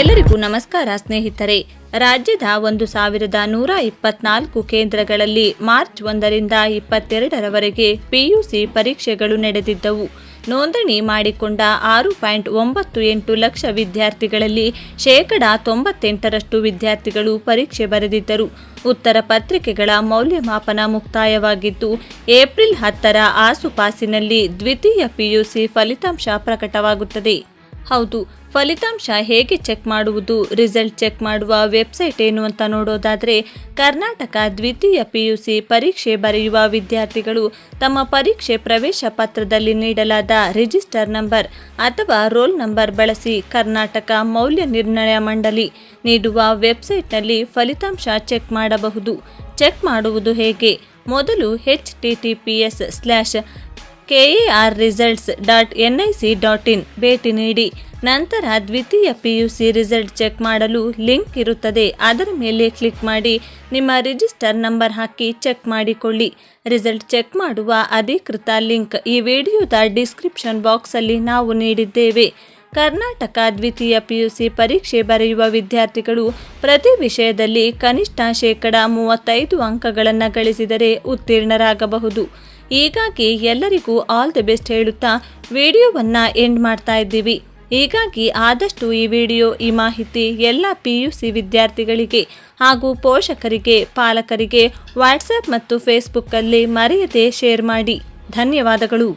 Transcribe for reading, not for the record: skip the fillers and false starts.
ಎಲ್ಲರಿಗೂ ನಮಸ್ಕಾರ ಸ್ನೇಹಿತರೆ. ರಾಜ್ಯದ 1124 ಕೇಂದ್ರಗಳಲ್ಲಿ ಮಾರ್ಚ್ 1ರಿಂದ 22ರವರೆಗೆ ಪಿಯುಸಿ ಪರೀಕ್ಷೆಗಳು ನಡೆದಿದ್ದವು. ನೋಂದಣಿ ಮಾಡಿಕೊಂಡ 6.98 ಲಕ್ಷ ವಿದ್ಯಾರ್ಥಿಗಳಲ್ಲಿ 98% ವಿದ್ಯಾರ್ಥಿಗಳು ಪರೀಕ್ಷೆ ಬರೆದಿದ್ದರು. ಉತ್ತರ ಪತ್ರಿಕೆಗಳ ಮೌಲ್ಯಮಾಪನ ಮುಕ್ತಾಯವಾಗಿದ್ದು, ಏಪ್ರಿಲ್ 10ರ ಆಸುಪಾಸಿನಲ್ಲಿ ದ್ವಿತೀಯ ಪಿಯುಸಿ ಫಲಿತಾಂಶ ಪ್ರಕಟವಾಗುತ್ತದೆ. ಹೌದು, ಫಲಿತಾಂಶ ಹೇಗೆ ಚೆಕ್ ಮಾಡುವುದು, ರಿಸಲ್ಟ್ ಚೆಕ್ ಮಾಡುವ ವೆಬ್ಸೈಟ್ ಏನು ಅಂತ ನೋಡೋದಾದರೆ, ಕರ್ನಾಟಕ ದ್ವಿತೀಯ ಪಿಯುಸಿ ಪರೀಕ್ಷೆ ಬರೆಯುವ ವಿದ್ಯಾರ್ಥಿಗಳು ತಮ್ಮ ಪರೀಕ್ಷೆ ಪ್ರವೇಶ ಪತ್ರದಲ್ಲಿ ನೀಡಲಾದ ರಿಜಿಸ್ಟರ್ ನಂಬರ್ ಅಥವಾ ರೋಲ್ ನಂಬರ್ ಬಳಸಿ ಕರ್ನಾಟಕ ಮೌಲ್ಯ ನಿರ್ಣಯ ಮಂಡಳಿ ನೀಡುವ ವೆಬ್ಸೈಟ್ನಲ್ಲಿ ಫಲಿತಾಂಶ ಚೆಕ್ ಮಾಡಬಹುದು. ಚೆಕ್ ಮಾಡುವುದು ಹೇಗೆ? ಮೊದಲು https:/karresults.nic.in ಭೇಟಿ ನೀಡಿ. ನಂತರ ದ್ವಿತೀಯ ಪಿಯುಸಿ ರಿಸಲ್ಟ್ ಚೆಕ್ ಮಾಡಲು ಲಿಂಕ್ ಇರುತ್ತದೆ. ಅದರ ಮೇಲೆ ಕ್ಲಿಕ್ ಮಾಡಿ ನಿಮ್ಮ ರಿಜಿಸ್ಟರ್ ನಂಬರ್ ಹಾಕಿ ಚೆಕ್ ಮಾಡಿಕೊಳ್ಳಿ. ರಿಸಲ್ಟ್ ಚೆಕ್ ಮಾಡುವ ಅಧಿಕೃತ ಲಿಂಕ್ ಈ ವಿಡಿಯೋದ ಡಿಸ್ಕ್ರಿಪ್ಷನ್ ಬಾಕ್ಸಲ್ಲಿ ನಾವು ನೀಡಿದ್ದೇವೆ. ಕರ್ನಾಟಕ ದ್ವಿತೀಯ ಪಿಯುಸಿ ಪರೀಕ್ಷೆ ಬರೆಯುವ ವಿದ್ಯಾರ್ಥಿಗಳು ಪ್ರತಿ ವಿಷಯದಲ್ಲಿ ಕನಿಷ್ಠ 35% ಅಂಕಗಳನ್ನು ಗಳಿಸಿದರೆ ಉತ್ತೀರ್ಣರಾಗಬಹುದು. ಹೀಗಾಗಿ ಎಲ್ಲರಿಗೂ ಆಲ್ ದಿ ಬೆಸ್ಟ್ ಹೇಳುತ್ತಾ ವಿಡಿಯೋವನ್ನು ಎಂಡ್ ಮಾಡ್ತಾ ಇದ್ದೀವಿ. ಹೀಗಾಗಿ ಆದಷ್ಟು ಈ ಮಾಹಿತಿ ಎಲ್ಲ ಪಿಯುಸಿ ವಿದ್ಯಾರ್ಥಿಗಳಿಗೆ ಹಾಗೂ ಪೋಷಕರಿಗೆ, ಪಾಲಕರಿಗೆ ವಾಟ್ಸಪ್ ಮತ್ತು ಫೇಸ್ಬುಕ್ಕಲ್ಲಿ ಮರೆಯದೆ ಶೇರ್ ಮಾಡಿ. ಧನ್ಯವಾದಗಳು.